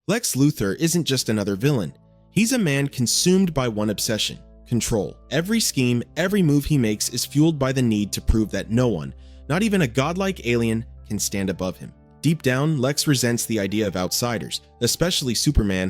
Lex Luthor isn't just another villain. He's a man consumed by one obsession: control. Every scheme, every move he makes is fueled by the need to prove that no one, not even a godlike alien, can stand above him. Deep down, Lex resents the idea of outsiders, especially Superman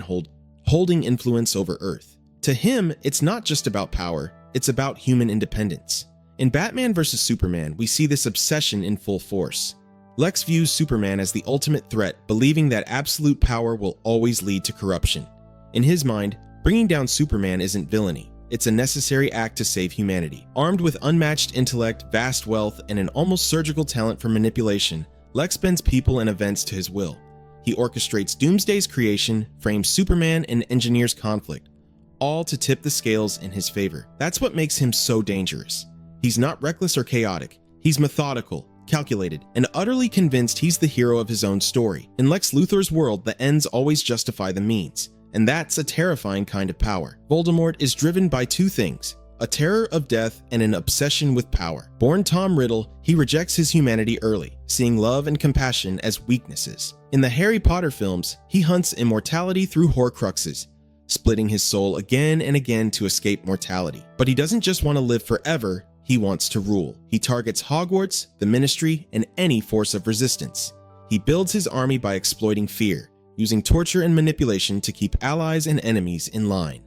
holding influence over Earth. To him, it's not just about power, it's about human independence. In Batman vs. Superman, we see this obsession in full force. Lex views Superman as the ultimate threat, believing that absolute power will always lead to corruption. In his mind, bringing down Superman isn't villainy. It's a necessary act to save humanity. Armed with unmatched intellect, vast wealth, and an almost surgical talent for manipulation, Lex bends people and events to his will. He orchestrates Doomsday's creation, frames Superman, and engineers conflict, all to tip the scales in his favor. That's what makes him so dangerous. He's not reckless or chaotic. He's methodical, calculated, and utterly convinced he's the hero of his own story. In Lex Luthor's world, the ends always justify the means, and that's a terrifying kind of power. Voldemort is driven by two things: a terror of death and an obsession with power. Born Tom Riddle, he rejects his humanity early, seeing love and compassion as weaknesses. In the Harry Potter films, he hunts immortality through Horcruxes, splitting his soul again and again to escape mortality. But he doesn't just want to live forever, he wants to rule. He targets Hogwarts, the Ministry, and any force of resistance. He builds his army by exploiting fear, using torture and manipulation to keep allies and enemies in line.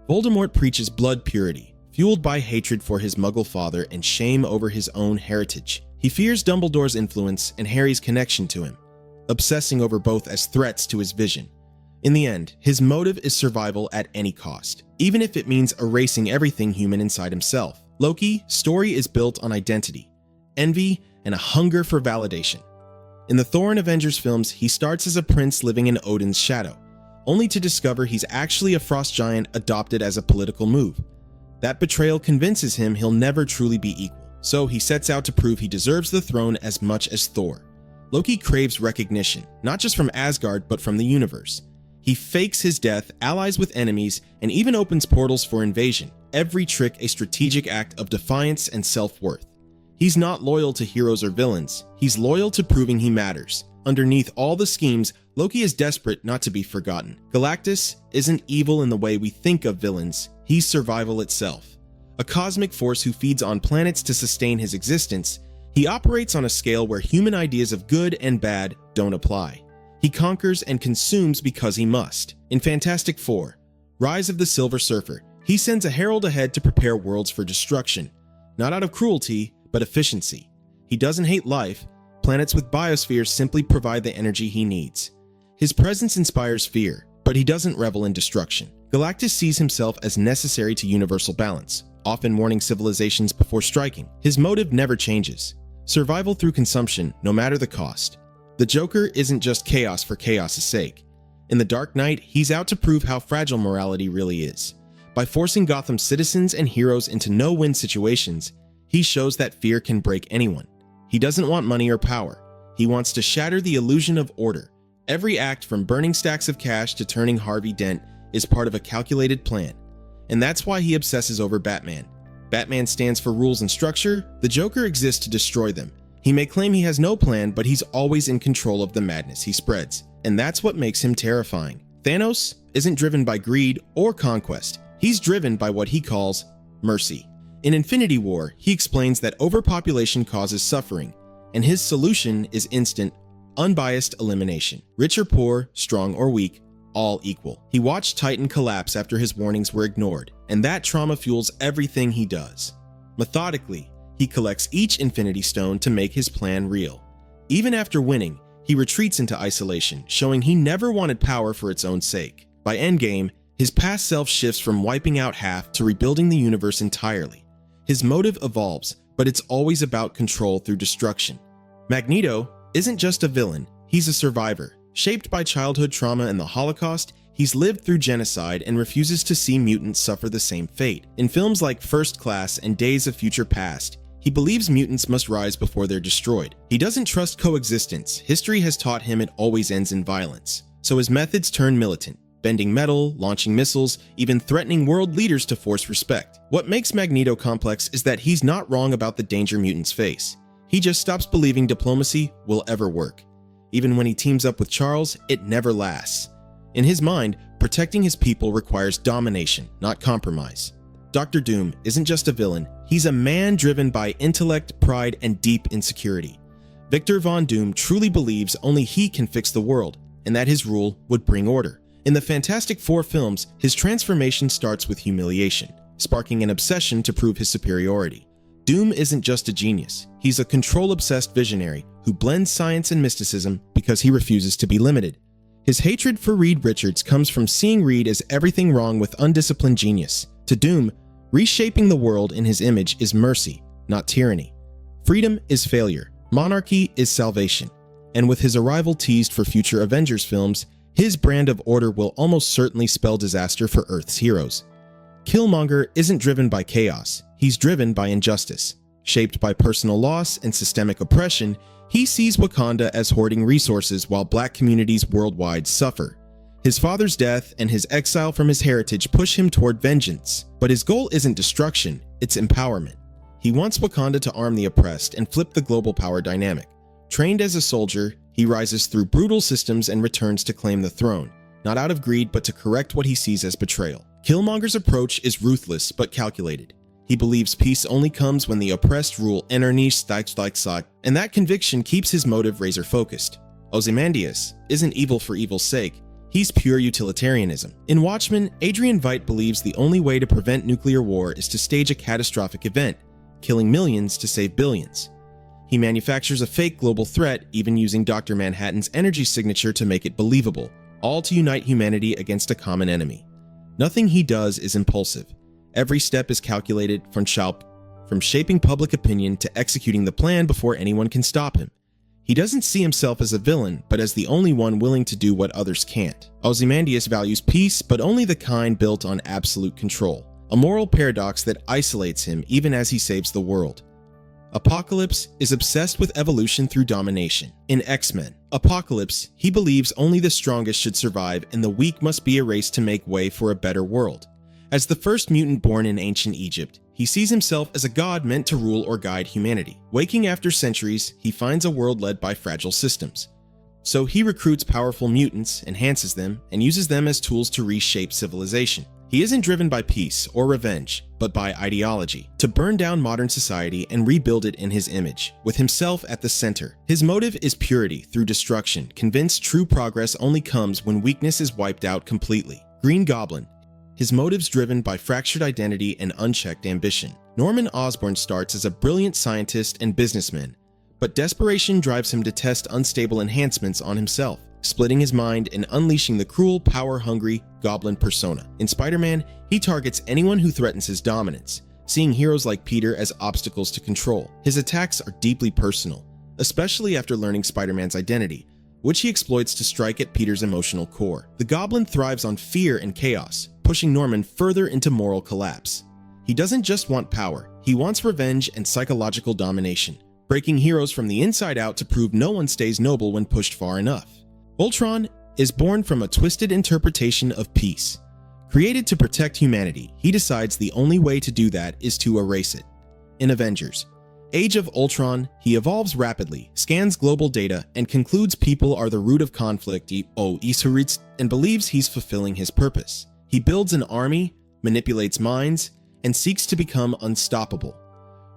Voldemort preaches blood purity, fueled by hatred for his Muggle father and shame over his own heritage. He fears Dumbledore's influence and Harry's connection to him, obsessing over both as threats to his vision. In the end, his motive is survival at any cost, even if it means erasing everything human inside himself. Loki's story is built on identity, envy, and a hunger for validation. In the Thor and Avengers films, he starts as a prince living in Odin's shadow, only to discover he's actually a frost giant adopted as a political move. That betrayal convinces him he'll never truly be equal, so he sets out to prove he deserves the throne as much as Thor. Loki craves recognition, not just from Asgard but from the universe. He fakes his death, allies with enemies, and even opens portals for invasion, every trick a strategic act of defiance and self-worth. He's not loyal to heroes or villains, he's loyal to proving he matters. Underneath all the schemes, Loki is desperate not to be forgotten. Galactus isn't evil in the way we think of villains, he's survival itself. A cosmic force who feeds on planets to sustain his existence, he operates on a scale where human ideas of good and bad don't apply. He conquers and consumes because he must. In Fantastic Four: Rise of the Silver Surfer, he sends a herald ahead to prepare worlds for destruction, not out of cruelty, but efficiency. He doesn't hate life. Planets with biospheres simply provide the energy he needs. His presence inspires fear, but he doesn't revel in destruction. Galactus sees himself as necessary to universal balance, often warning civilizations before striking. His motive never changes: survival through consumption, no matter the cost. The Joker isn't just chaos for chaos's sake. In The Dark Knight, he's out to prove how fragile morality really is. By forcing Gotham's citizens and heroes into no-win situations, he shows that fear can break anyone. He doesn't want money or power. He wants to shatter the illusion of order. Every act, from burning stacks of cash to turning Harvey Dent, is part of a calculated plan. And that's why he obsesses over Batman. Batman stands for rules and structure. The Joker exists to destroy them. He may claim he has no plan, but he's always in control of the madness he spreads. And that's what makes him terrifying. Thanos isn't driven by greed or conquest. He's driven by what he calls mercy. In Infinity War, he explains that overpopulation causes suffering, and his solution is instant, unbiased elimination. Rich or poor, strong or weak, all equal. He watched Titan collapse after his warnings were ignored, and that trauma fuels everything he does. Methodically, he collects each Infinity Stone to make his plan real. Even after winning, he retreats into isolation, showing he never wanted power for its own sake. By Endgame, his past self shifts from wiping out half to rebuilding the universe entirely. His motive evolves, but it's always about control through destruction. Magneto isn't just a villain, he's a survivor. Shaped by childhood trauma and the Holocaust, he's lived through genocide and refuses to see mutants suffer the same fate. In films like First Class and Days of Future Past, he believes mutants must rise before they're destroyed. He doesn't trust coexistence. History has taught him it always ends in violence. So his methods turn militant, bending metal, launching missiles, even threatening world leaders to force respect. What makes Magneto complex is that he's not wrong about the danger mutants face. He just stops believing diplomacy will ever work. Even when he teams up with Charles, it never lasts. In his mind, protecting his people requires domination, not compromise. Dr. Doom isn't just a villain, he's a man driven by intellect, pride, and deep insecurity. Victor Von Doom truly believes only he can fix the world, and that his rule would bring order. In the Fantastic Four films, his transformation starts with humiliation, sparking an obsession to prove his superiority. Doom isn't just a genius, he's a control-obsessed visionary who blends science and mysticism because he refuses to be limited. His hatred for Reed Richards comes from seeing Reed as everything wrong with undisciplined genius. To Doom, reshaping the world in his image is mercy, not tyranny. Freedom is failure, monarchy is salvation. And with his arrival teased for future Avengers films, his brand of order will almost certainly spell disaster for Earth's heroes. Killmonger isn't driven by chaos, he's driven by injustice. Shaped by personal loss and systemic oppression, he sees Wakanda as hoarding resources while black communities worldwide suffer. His father's death and his exile from his heritage push him toward vengeance, but his goal isn't destruction, it's empowerment. He wants Wakanda to arm the oppressed and flip the global power dynamic. Trained as a soldier, he rises through brutal systems and returns to claim the throne, not out of greed but to correct what he sees as betrayal. Killmonger's approach is ruthless but calculated. He believes peace only comes when the oppressed rule and that conviction keeps his motive razor-focused. Ozymandias isn't evil for evil's sake, he's pure utilitarianism. In Watchmen, Adrian Veidt believes the only way to prevent nuclear war is to stage a catastrophic event, killing millions to save billions. He manufactures a fake global threat, even using Dr. Manhattan's energy signature to make it believable, all to unite humanity against a common enemy. Nothing he does is impulsive. Every step is calculated, from shaping public opinion to executing the plan before anyone can stop him. He doesn't see himself as a villain, but as the only one willing to do what others can't. Ozymandias values peace, but only the kind built on absolute control, a moral paradox that isolates him even as he saves the world. Apocalypse is obsessed with evolution through domination. In X-Men, Apocalypse, he believes only the strongest should survive and the weak must be erased to make way for a better world. As the first mutant born in ancient Egypt, he sees himself as a god meant to rule or guide humanity. Waking after centuries, he finds a world led by fragile systems. So he recruits powerful mutants, enhances them, and uses them as tools to reshape civilization. He isn't driven by peace or revenge, but by ideology, to burn down modern society and rebuild it in his image, with himself at the center. His motive is purity through destruction, convinced true progress only comes when weakness is wiped out completely. Green Goblin, his motives driven by fractured identity and unchecked ambition. Norman Osborn starts as a brilliant scientist and businessman, but desperation drives him to test unstable enhancements on himself, splitting his mind and unleashing the cruel, power-hungry Goblin persona. In Spider-Man, he targets anyone who threatens his dominance, seeing heroes like Peter as obstacles to control. His attacks are deeply personal, especially after learning Spider-Man's identity, which he exploits to strike at Peter's emotional core. The Goblin thrives on fear and chaos, pushing Norman further into moral collapse. He doesn't just want power, he wants revenge and psychological domination, breaking heroes from the inside out to prove no one stays noble when pushed far enough. Ultron is born from a twisted interpretation of peace. Created to protect humanity, he decides the only way to do that is to erase it. In Avengers, Age of Ultron, he evolves rapidly, scans global data, and concludes people are the root of conflict and believes he's fulfilling his purpose. He builds an army, manipulates minds, and seeks to become unstoppable.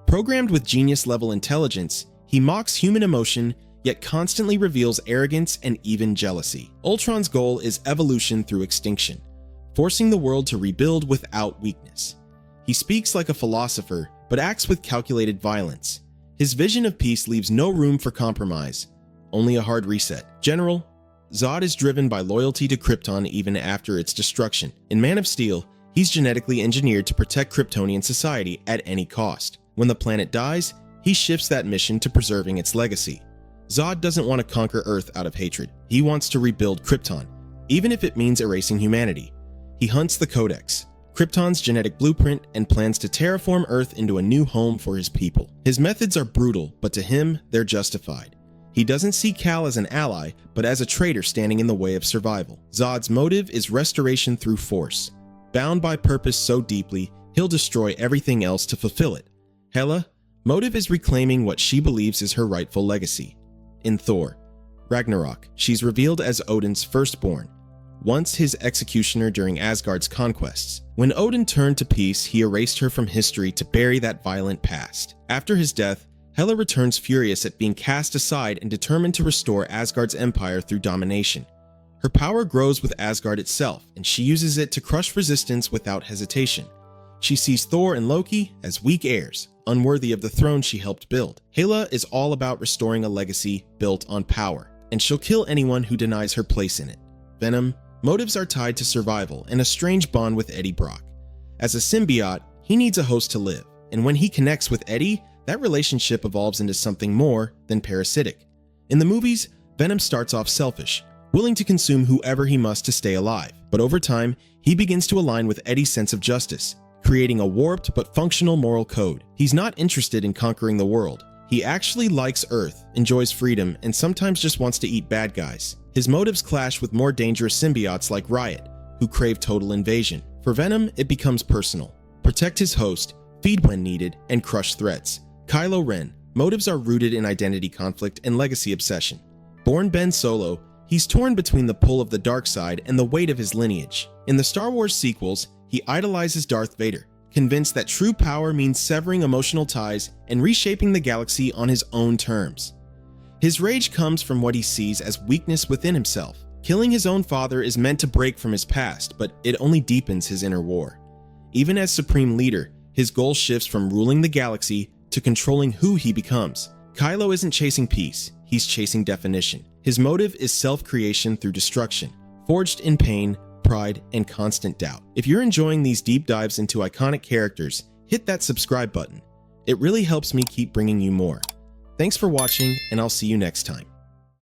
Programmed with genius-level intelligence, he mocks human emotion, yet constantly reveals arrogance and even jealousy. Ultron's goal is evolution through extinction, forcing the world to rebuild without weakness. He speaks like a philosopher, but acts with calculated violence. His vision of peace leaves no room for compromise, only a hard reset. General, Zod is driven by loyalty to Krypton even after its destruction. In Man of Steel, he's genetically engineered to protect Kryptonian society at any cost. When the planet dies, he shifts that mission to preserving its legacy. Zod doesn't want to conquer Earth out of hatred. He wants to rebuild Krypton, even if it means erasing humanity. He hunts the Codex, Krypton's genetic blueprint, and plans to terraform Earth into a new home for his people. His methods are brutal, but to him, they're justified. He doesn't see Kal as an ally, but as a traitor standing in the way of survival. Zod's motive is restoration through force. Bound by purpose so deeply, he'll destroy everything else to fulfill it. Hela, motive is reclaiming what she believes is her rightful legacy. In Thor, Ragnarok, she's revealed as Odin's firstborn. once his executioner during Asgard's conquests. When Odin turned to peace, he erased her from history to bury that violent past. After his death, Hela returns furious at being cast aside and determined to restore Asgard's empire through domination. Her power grows with Asgard itself, and she uses it to crush resistance without hesitation. She sees Thor and Loki as weak heirs, unworthy of the throne she helped build. Hela is all about restoring a legacy built on power, and she'll kill anyone who denies her place in it. Venom, motives are tied to survival and a strange bond with Eddie Brock. As a symbiote, he needs a host to live, and when he connects with Eddie, that relationship evolves into something more than parasitic. In the movies, Venom starts off selfish, willing to consume whoever he must to stay alive, but over time, he begins to align with Eddie's sense of justice, creating a warped but functional moral code. He's not interested in conquering the world. He actually likes Earth, enjoys freedom, and sometimes just wants to eat bad guys. His motives clash with more dangerous symbiotes like Riot, who crave total invasion. For Venom, it becomes personal. Protect his host, feed when needed, and crush threats. Kylo Ren, motives are rooted in identity conflict and legacy obsession. Born Ben Solo, he's torn between the pull of the dark side and the weight of his lineage. In the Star Wars sequels, he idolizes Darth Vader, convinced that true power means severing emotional ties and reshaping the galaxy on his own terms. His rage comes from what he sees as weakness within himself. Killing his own father is meant to break from his past, but it only deepens his inner war. Even as Supreme Leader, his goal shifts from ruling the galaxy to controlling who he becomes. Kylo isn't chasing peace, he's chasing definition. His motive is self-creation through destruction, forged in pain, pride, and constant doubt. If you're enjoying these deep dives into iconic characters, hit that subscribe button. It really helps me keep bringing you more. Thanks for watching, and I'll see you next time.